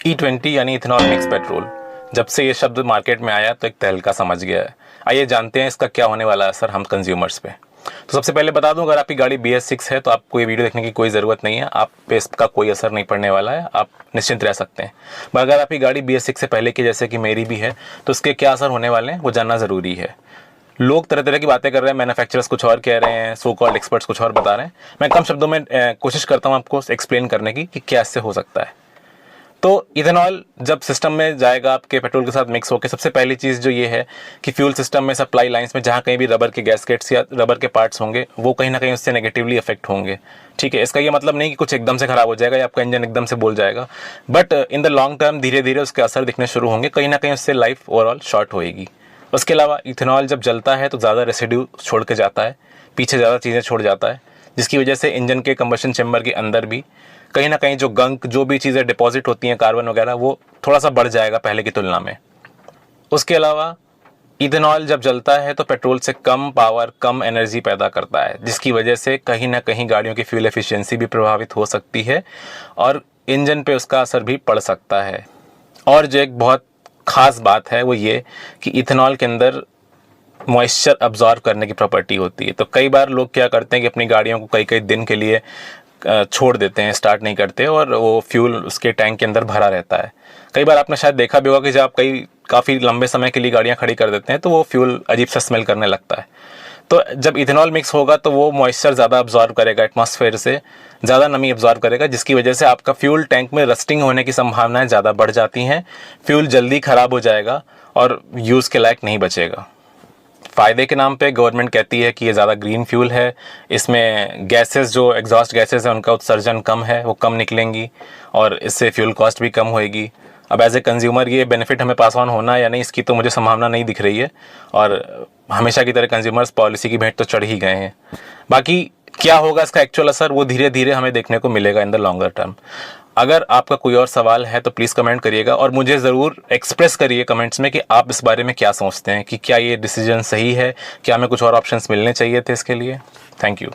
E20 यानी ethanol mix petrol, जब से ये शब्द मार्केट में आया तो एक तहलका समझ गया है। आइए जानते हैं इसका क्या होने वाला है असर हम कंज्यूमर्स पे। तो सबसे पहले बता दूं, अगर आपकी गाड़ी BS6 है तो आपको ये वीडियो देखने की कोई ज़रूरत नहीं है, आप पे इसका कोई असर नहीं पड़ने वाला है, आप निश्चिंत रह सकते हैं। मगर अगर आपकी गाड़ी BS6 से पहले की, जैसे कि मेरी भी है, तो उसके क्या असर होने वाले हैं वो जानना ज़रूरी है। लोग तरह तरह की बातें कर रहे हैं, मैन्युफैक्चरर्स कुछ और कह रहे हैं, सो कॉल्ड एक्सपर्ट्स कुछ और बता रहे हैं। मैं कम शब्दों में कोशिश करता हूँ आपको एक्सप्लेन करने की कि क्या इससे हो सकता है। तो इथेनॉल जब सिस्टम में जाएगा आपके पेट्रोल के साथ मिक्स होकर, सबसे पहली चीज़ जो ये है कि फ्यूल सिस्टम में सप्लाई लाइंस में जहाँ कहीं भी रबर के गैसकेट्स या रबर के पार्ट्स होंगे वो कहीं ना कहीं उससे नेगेटिवली अफेक्ट होंगे। ठीक है, इसका ये मतलब नहीं कि कुछ एकदम से ख़राब हो जाएगा या आपका इंजन एकदम से बोल जाएगा, but in the long term धीरे धीरे उसके असर दिखने शुरू होंगे, कहीं ना कहीं उससे लाइफ ओवरऑल शॉर्ट होएगी। उसके अलावा इथेनॉल जब जलता है तो ज़्यादा रेसिड्यू छोड़ के जाता है, पीछे ज़्यादा चीज़ें छोड़ जाता है, जिसकी वजह से इंजन के कंबशन चैम्बर के अंदर भी कहीं ना कहीं जो गंक, जो भी चीज़ें डिपॉजिट होती हैं, कार्बन वगैरह, वो थोड़ा सा बढ़ जाएगा पहले की तुलना में। उसके अलावा इथेनॉल जब जलता है तो पेट्रोल से कम पावर, कम एनर्जी पैदा करता है, जिसकी वजह से कहीं ना कहीं गाड़ियों की फ्यूल एफिशिएंसी भी प्रभावित हो सकती है और इंजन पे उसका असर भी पड़ सकता है। और जो एक बहुत ख़ास बात है वो ये कि इथेनॉल के अंदर मॉइस्चर अब्जॉर्ब करने की प्रॉपर्टी होती है। तो कई बार लोग क्या करते हैं कि अपनी गाड़ियों को कई कई दिन के लिए छोड़ देते हैं, स्टार्ट नहीं करते और वो फ्यूल उसके टैंक के अंदर भरा रहता है। कई बार आपने शायद देखा भी होगा कि जब आप काफ़ी लंबे समय के लिए गाड़ियाँ खड़ी कर देते हैं तो वो फ्यूल अजीब सा स्मेल करने लगता है। तो जब इथेनॉल मिक्स होगा तो वो मॉइस्चर ज़्यादा अब्जॉर्ब करेगा, एटमॉस्फेयर से ज़्यादा नमी अब्जॉर्ब करेगा, जिसकी वजह से आपका फ्यूल टैंक में रस्टिंग होने की संभावनाएं ज़्यादा बढ़ जाती हैं, फ्यूल जल्दी ख़राब हो जाएगा और यूज़ के लायक नहीं बचेगा। फ़ायदे के नाम पे गवर्नमेंट कहती है कि ये ज़्यादा ग्रीन फ्यूल है, इसमें गैसेस, जो एग्जॉस्ट गैसेस हैं उनका उत्सर्जन कम है, वो कम निकलेंगी और इससे फ्यूल कॉस्ट भी कम होएगी। अब एज ए कंज्यूमर ये बेनिफिट हमें पास ऑन होना है या नहीं, इसकी तो मुझे संभावना नहीं दिख रही है और हमेशा की तरह कंज्यूमर्स पॉलिसी की भेंट तो चढ़ ही गए हैं। बाकी क्या होगा इसका एक्चुअल असर, वो धीरे धीरे हमें देखने को मिलेगा इन द लॉन्गर टर्म। अगर आपका कोई और सवाल है तो प्लीज़ कमेंट करिएगा और मुझे ज़रूर एक्सप्रेस करिए कमेंट्स में कि आप इस बारे में क्या सोचते हैं, कि क्या ये डिसीजन सही है, क्या हमें कुछ और ऑप्शंस मिलने चाहिए थे इसके लिए। Thank you.